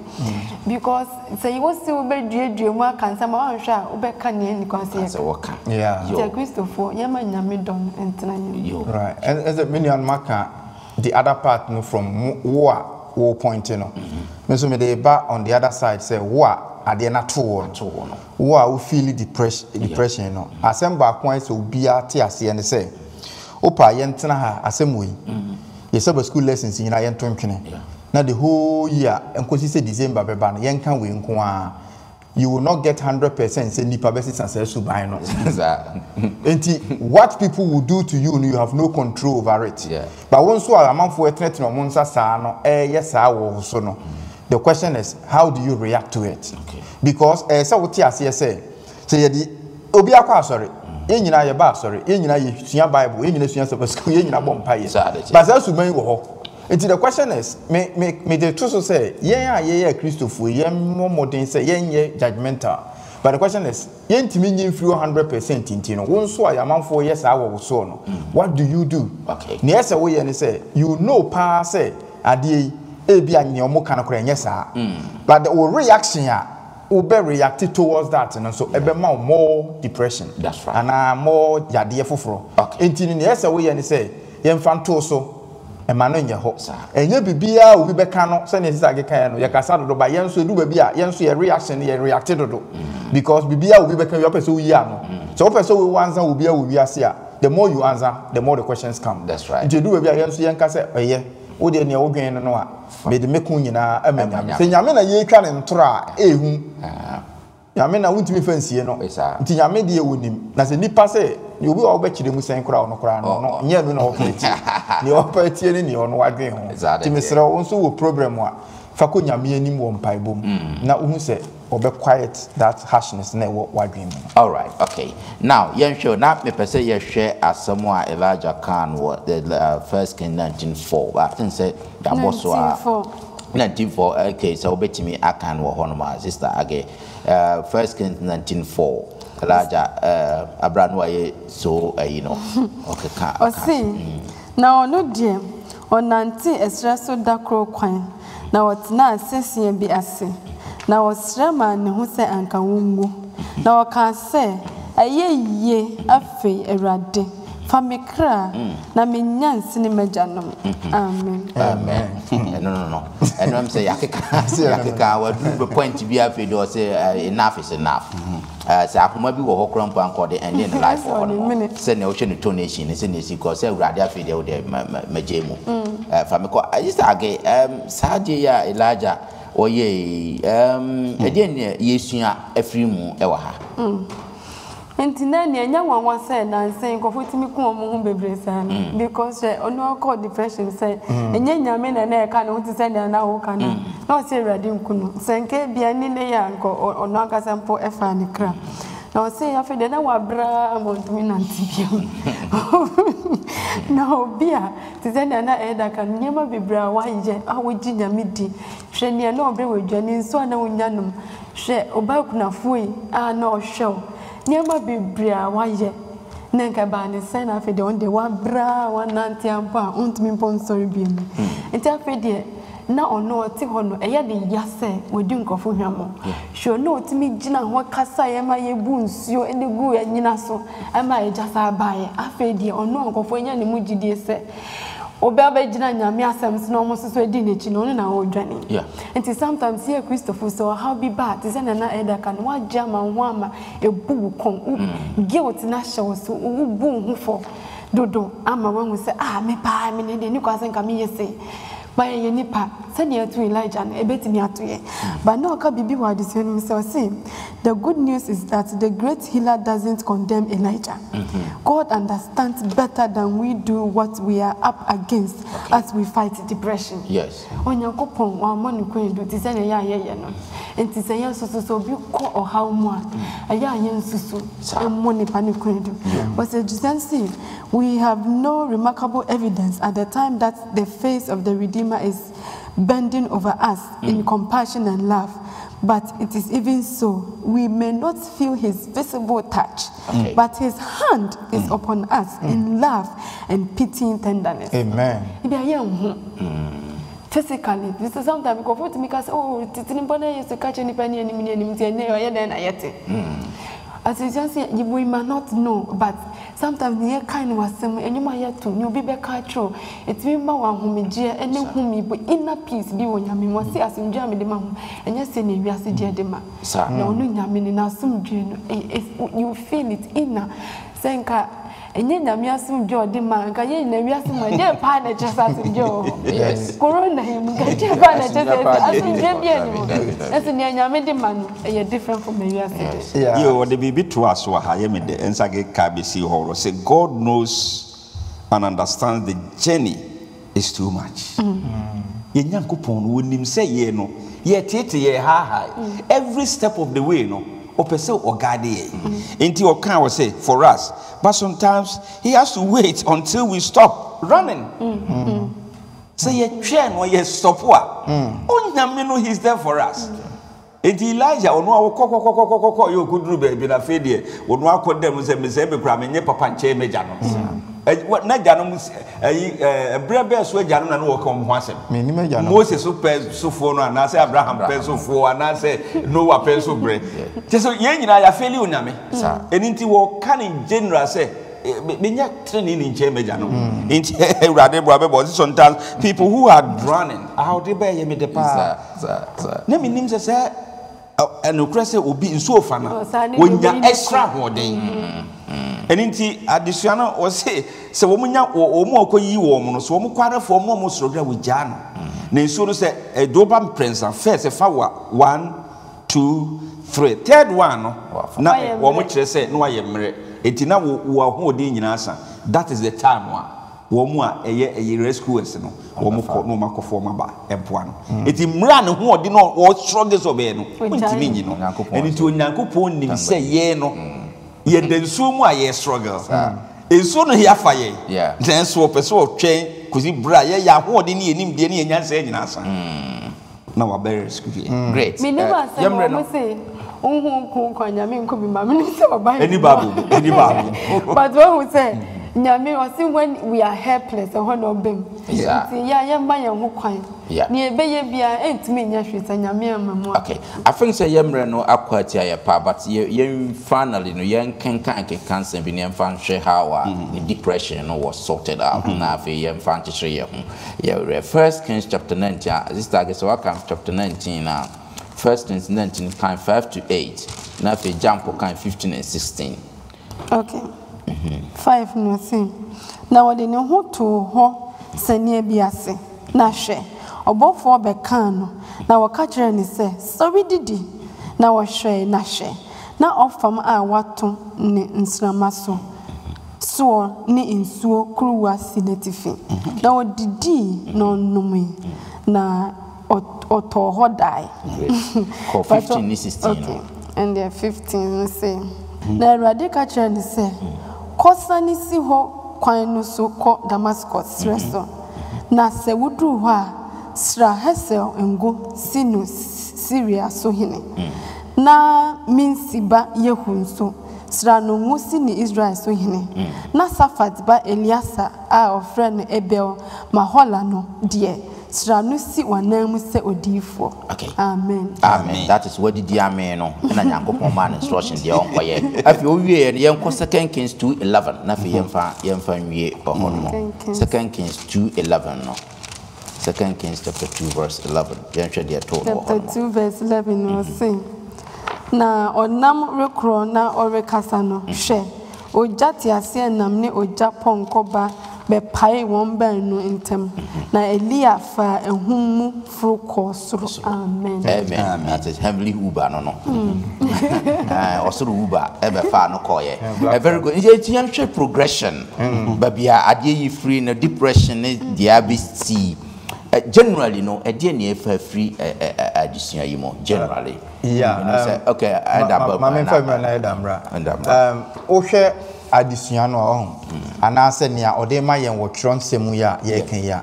because say you see we be duedue mu aka nsa ma wa hwa wo be ka ne ni kwa say so waka yeah Christopher yema nyame don entina nyame right and as a minion maka the other part no from wo point no me so me dey ba on the other side say wo ade na to wo no wo feel depression no asem ba kon say obi ate ase ne say opa ye ntena ha asem we ye say school lessons nyina ye ntontwene na the whole year enkosi say December beba no ye nka we nko a you will not get 100% say nipa be success suban no what people will do to you you have no control over it but once you are amanfo etnet no monsa saa no yes wo so no the question is how do you react to it because say what ase say ye di obi akwa sorry ye nyina ye ba sorry ye nyina ye sua bible ye nyina sua Sabbath school ye nyina bompa ye but say suban wo ho. The question is, me the truth say, yeah, Christopher, yeah, more modern say, yeah, judgmental. But the question is, yeah, to me, you feel 100% in Tino. Once I am for yes, I will so no. What do you do? Okay. Yes, away and say, you know, pa say, adi, ebi and your mo kind of yes, but the reaction will be reacted towards that, and so ebe more depression. That's right. And more yadia fufro. Okay. In yes, away and say, yen fanto so. Emano nye ho enye bibia obi beka no se ne sisa geka no ye kasa dodo ba yen so edu ba bia yen so ye reaction ye react dodo because bibia obi beka you person we ano so person we answer obi a we ase a the more you answer the more the questions come. That's right. Nti edu ba bia yen so yen ka se eye wo de ne wo dwen no a me de meku nyina amanya se nyame na ye twa ne ntoro a ehu nyame na wuntimi fansie no nti nyame de wonim na se nipa se you will all bet you the same crowd, no crown, no, near no opportunity. The opportunity ni on what game home. Timmisra also program what Facunya me any more pie boom. Now, who say, or be quiet that harshness, never what game. All right, okay. Now, young show, not me per se, you share as someone Elijah Khan, what the 1 Kings 19:4. I think say that was 19:4. Okay, so bet me I can walk on my sister again. 1 Kings 19:4. Elijah Abraham so you know okay can see now no dear on nanti esreso da kro kwan na wotna asese bi ase na wosrema ne ho se anka wongu na woka se ayeye afi erade famikra na menyanse ne majanom amen no and I'm say yakeka what do point be afi do say enough is enough say akoma bi wo hokron pan kode and in life for no say na wo hwe no donation say na si ko say urade afi de wo de majemu famiko I just age saje ya Elijah oye ede yesua afiri mu e wa ha Entina ne anya wanwa say na nsen ko fotimi ku omo hu bebre say because ono call depression say enya nyame na na e ka no ti say na wo ka na no say radi nkunu senke bia ni ne ya nko ono aka sampo e fa ni kra na say ya fe de na wa bra amontumi na ntibia na obia ti say na e da ka nyema bebra wa ye awoji nyame di hwe ne na obre wadwani nso na wonyanom hwe oba kuna fuyi a na ohwe Nyama bibria waye nenka ba ne sen afi de onde wa bra wa nanti ampa untimi sponsor bi mu enti afi de na ono ti hono eye de yase wodi nkofo hwamo hwe no otimi gina ho kasa ye ma ye bu nsuo ene gu ya nyina so ama ye jasa abaye afi de ono nkofo nya ne mu gidie se Oba jina nyame asem no mo so edi nechi no na odwane enti sometimes here Christopher so how be bad is na eda kan wa jama ho ama ebu kon guilt na show so ubu hu fo dodo ama wan say me pa me ne de ni kwasen ka me yese ba ye nipa se ne atu Elijah na ebetimi atoye but no ka bibi wa disenu so see the good news is that the great healer doesn't condemn Elijah. God understands better than we do what we are up against as we fight depression. Yes. Onyankopon wa manu kwendu ti se ne ya ye no. Enti se ya so bi ko o haw mu a aya yen susu emmo ne pa ne kwendu. But Jesus see we have no remarkable evidence at the time that the face of the Redeemer is bending over us in compassion and love. But it is even so, we may not feel his visible touch, but his hand is upon us in love and pitying tenderness. Amen. Physically, this is sometimes go to me because it's important is to catch any penny as you just say, we might not know, but sometimes the kind was some and you might have to you be back control. It's been more whom and then whom you put inner peace be when you mean was as in Germany, mum, and just say, we are dear dema. No, no, yamin in our some dream, if you feel it inner, Senka. And then I'm asking Joe, the man, I never asked my dear partner just as Joe. Yes, Corona, him, get your partner just as in Yamadi man, you're different from me. Yeah, you want to be to us, or I am in the Ensage Cabisi Horror. Say, God knows and understands the journey is too much. Yen Yankupon wouldn't him say, ye no, yet ye high. Every step of the way, no. Or guardian. Into your car will say for us, but sometimes he has to wait until we stop running. Say ye train or ye stop what? Oh, he's there for us. And Elijah, or no, you could do baby, a failure. Would not call them as a miserable crime in your papa and chain major. What Najanum, a bread bear sweat Jan and walk on once. Moses so for and I say Abraham pencil for and I say Noah pencil bread. Just so young and I fail you, Nami. And into what can general say, Minya training in Chamberjano. In rather brother, sometimes people who are drowning, how they bear me the past. Name names as and Ocracy will be in so far when you're extra more day. And inti additional or say, so woman or more you woman, so more for more most with Jan. Nay, so say a Doban prince and first a flower 1, 2, 3. Third one, now one which they say, no, I am married. It now who are holding in answer. That is the time one. One more a rescue, no, one more no mark for my bar, M1. It is ran who did not all strongest of Beno, and into Nankupon say, ye no. Yet then so more ye struggle. And soon he fire. Yeah. Then so a person of chain, because he bra ya holding him, Denny and Yancy in answer. Now I bear great. Me never say, oh, could be my minister or by any babu. But what would say? Nyame was when we are helpless or one of them. Yeah, my young kind. Yeah, near baby, ain't me, Nyame. Okay, I think say Yamre no aquatia pa, but you finally no young can cancer be young fan share how the depression was sorted out. Now for young fan to share. Yeah, First Kings chapter 19. This target so I come chapter 19 now. First Kings 19 kind 5 to 8. Now for jump kind 15 and 16. Okay. 5 no thing. Now they know who to ho senior biase. Na share. Obo for bekano. Na wakache ni say sorry didi. Na wa share na share. Na ofam a wato ni nsramaso. So ni insuo kruwa sinetifi. Na wo didi no numi. Na oto ho die. 15 ni 16. Okay. And they 15 say. Na radika che ni say Kosani si ho kwan no so ko Damascus reso na se wudru ho a sra hesel ngo sinu Syria so hene na minsiba yehun so sra no ngusi ni Israel so hene na Safat ba Eliasa a ofre Ebel mahola no de sra no si wanam se odifo. Okay. Amen. Amen. That is what the amen no na Nyankopon man instruction de on koye afi o wie ne yenko 2 Kings 2:11 na fi yemfa wie ohono 2 Kings 2:11 no 2 Kings chapter 2 verse 11 yenhwe de to no chapter 2 verse 11 no say na onam rekro na orekasa no hwe ojati ase nam ne ojaponko ba be pai won ban no intem na Elia fa ehummu fruko suru. Amen. Amen. That is heavenly uber no. Osuru uber e be fa no koye. Very good. It's a progression. Babia ade yi free no depression diabetes. Generally no e dey na fa free addition yi mo generally. Yeah. Okay, my family na edamra. O hwe addition no anase nia odema yen wo tron semu ya ye kan ya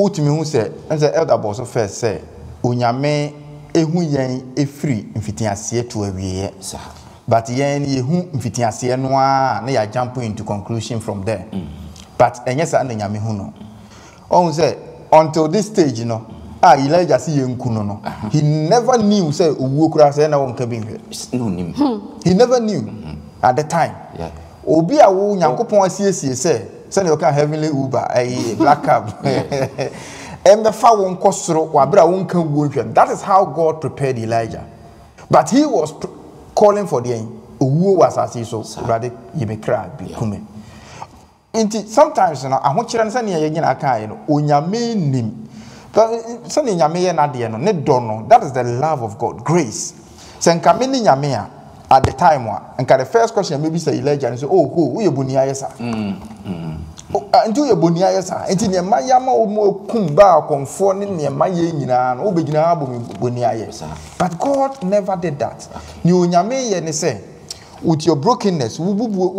ultimi hu say nse elder boss first say onyame ehu yen efiri mfitiasie to awiye but yen yehu mfitiasie no a na ya jump into conclusion from there but enye sa na nyame hu no on say until this stage no Elijah see yenku no he never knew say owuo kura say na wonka bi he never knew at the time obi a wo nyankopon asiesie say na you can heavenly Uber black cab and the fa won kosoro wa bra won kan wo hwem. That is how God prepared Elijah, but he was calling for the owuo was asase so brother you be cry be kume inti sometimes na ahokyere nsa ne ye nyina kan no onyame nim but so ne nyame ye na de no ne do no. That is the love of God, grace. Senka me ni nyame a at the time and the first question maybe say Elijah and say who you boni ayesa until you boni ayesa enti ne maya ma o kumba konfo ne ne maya nyina no obegina boni ayesa. But God never did that. Ni onyame ye ne say with your brokenness wububu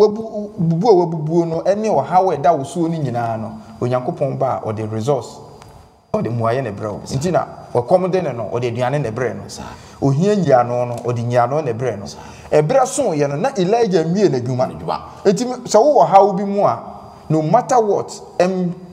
no any or how that wo so ni nyina no onyankopon ba or the resource or the muaye ne bro enti na o komode ne no or the duane ne bre no ohia ngia no or the ngia no ne bre no ebra so ye no na Elijah mie na dwuma enti so wo how bi mu a no matter what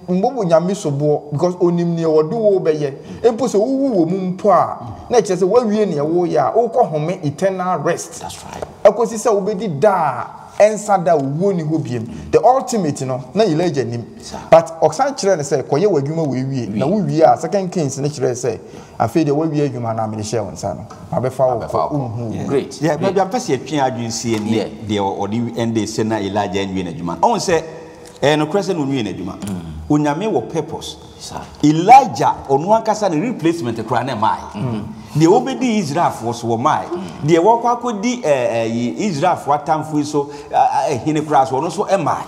mbobo nyame sobo because onim ne wo do wo beye empo so wo mu mpo a na kire se wa wie ne wo ya wo ko home eternal rest. That's right. Akosi se wo be di da ensa da wo ni ho biem the ultimate no na Elijah nim but oksan kire ne se koye wadwuma we wie na wo wie a second kings ne kire se afi de wo wie adwuma na me share wonsa no abefa wo great yeah but am pese atwen adwen sie ne de odi ende se na Elijah anwie na adwuma on se no krese no nwie na adwuma onyame wo purpose Elijah onu ankasa ne replacement kra na mai de obedi Israel for so mai de wo kwa kodi Israel for atamfo so hine kra so ono so mai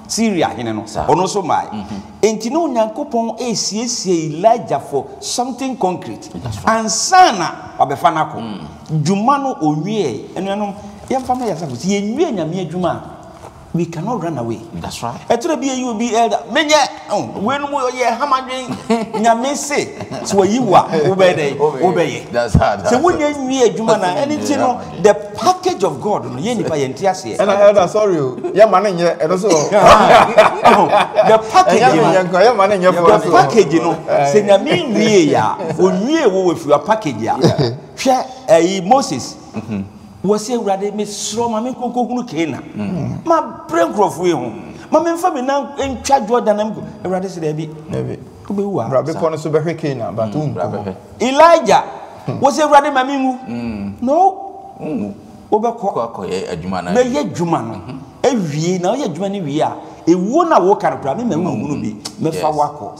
Syria hine no ono so mai enti no nyankopon esiesie Elijah for something concrete ansana obefa nako dwuma no onwie enuanom yemfa ma yasa so ye nwie nyame adwuma. We cannot run away. That's right. Etre be you be elder. Menye when mo ye hamadwen nyame se so yiwa obeye. That's hard. So when you nwie adwuma na anything no the package of God no ye nipa ye ntiase. And elder sorry ye man nye e so. The package ye man nye for the package no se nyame nwie ya onwie wo wefu package ya. Hwe Moses was a rather Miss Roma Kokunu Kena. My brain growth with him. My men family now in charge Jordan and rather say there be Rabbi Corner Hurricane, but Elijah was a rather Mamimu. No, Obercock, a Jumana, a Jumana. Every now yet Jumani we are. E wona wo kan pra me mamu bi me fa wako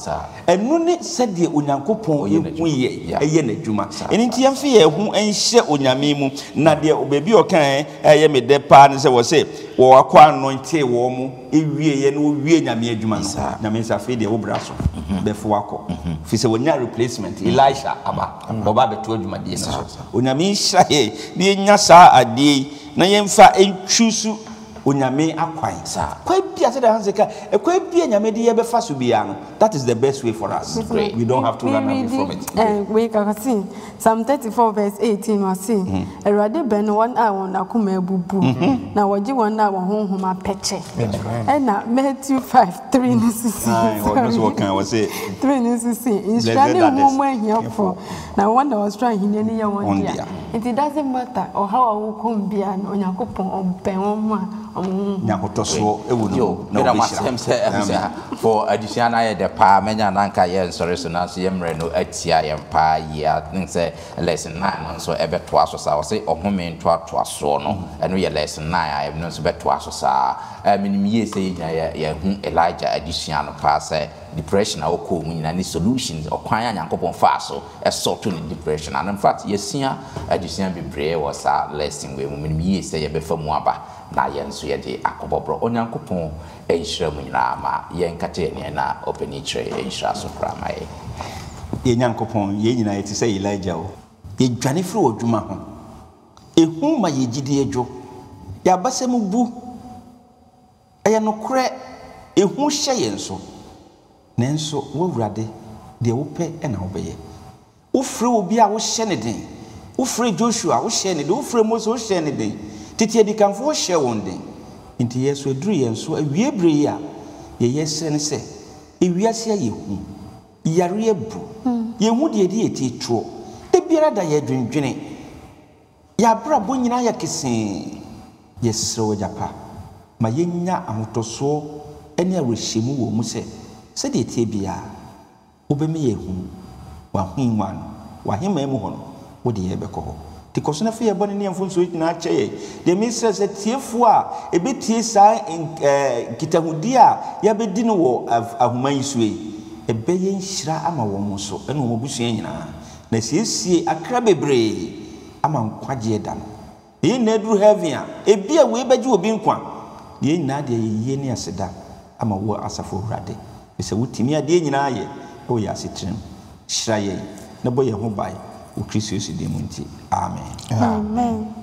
enu ne sede onyankopon ehu ye eye na dwuma enti yemfe ye hu enhye onyame mu na de obebi okan eye me de pa ne se wo se wo wakwa anointe wo mu ewie ye no wie nyame adwuma no nyame sa fe de wo braso be fa wako fi se wonya replacement Elisha aba oba beto adwuma de so onyame hya ye de nya sa ade na yemfa entwusu onyame akwan sa kwa bia se da hanseka kwa bia nyame de ye be fa so bia no that is the best way for us. We don't have to run away from it. We can see Psalm 34 verse 18 was see erade ben one I won akoma ebubu na woji one na wo honhoma peche na Matthew 5:3 nisisi what so kan was say 3 nisisi instructing woman here for now one was trying hine ne ye one dia it doesn't matter or how I will come bia no Yakopon oben won nyakotoso ewuno na obisha for addition I the pa menya nanka ye sorry so na so yemre no atia ye pa ya think say lesson 9 so ebeto aso sa o say ohome nto ato aso no eno ye lesson 9 I no so beto aso sa minim ye say ya hu Elijah addition no pa say depression awko mu nyina ni solutions okwan anyankopon fa so e sort to depression and in fact yesia addition bebre was a lesson we mu minim ye say ye befa mu aba na yenso ye de akobobro onyankopon enhira mu nyina ma yenkate ne na openi chire enhira so krama ye nyankopon ye nyina ye ti say Elijah o ye dwane firi odwuma ho ehu ma ye gidi edwo ya basem bu eye no kre ehu hye yenso nenso wo wurade de wo pɛ na wo bɛyɛ wo frɛ obi a wo hyɛ ne den wo frɛ Joshua wo hyɛ ne den wo frɛ Moses wo hyɛ ne den tete adikanfo wo hyɛ wɔn den nti yeso aduru yɛn so awie bre yi a yɛyɛ sɛ ne sɛ ewiase ayɛ hu yare abu yɛhu de edi etitro de biara da yɛ dwendwene yɛabra bo nyina yɛ kese yɛsrɛ wo Japa ma yɛnya ahotoso ɛne awerɛhyɛmu wɔ mu sɛ de tie bia wobɛme yɛ hu wahwenwa no wahema mu hɔ no wo de yɛbɛkɔ hɔ ti kɔso na fe yɛ bɔne ne yɛmfo nso nyina akyɛ yɛ de me sɛ tiefo a ɛbɛtie saa kitahudi a yɛbɛdi no wɔ ahoma yi so yi ɛbɛyɛ nhyira ama wɔn so ɛne wɔn abusua nyinaa na siesie akra bebree ama nkwagye da no yɛ na aduru heaven a ebi a we bɛgye obi nkwa yɛ nyinaa de yɛ ne aseda ama wo asafo Awurade sɛ wotimi ade nyinaa yɛ o yɛ asetrem hyira yɛ na bɔ yɛ ho bae o Kristo Yesu de mu nti amen amen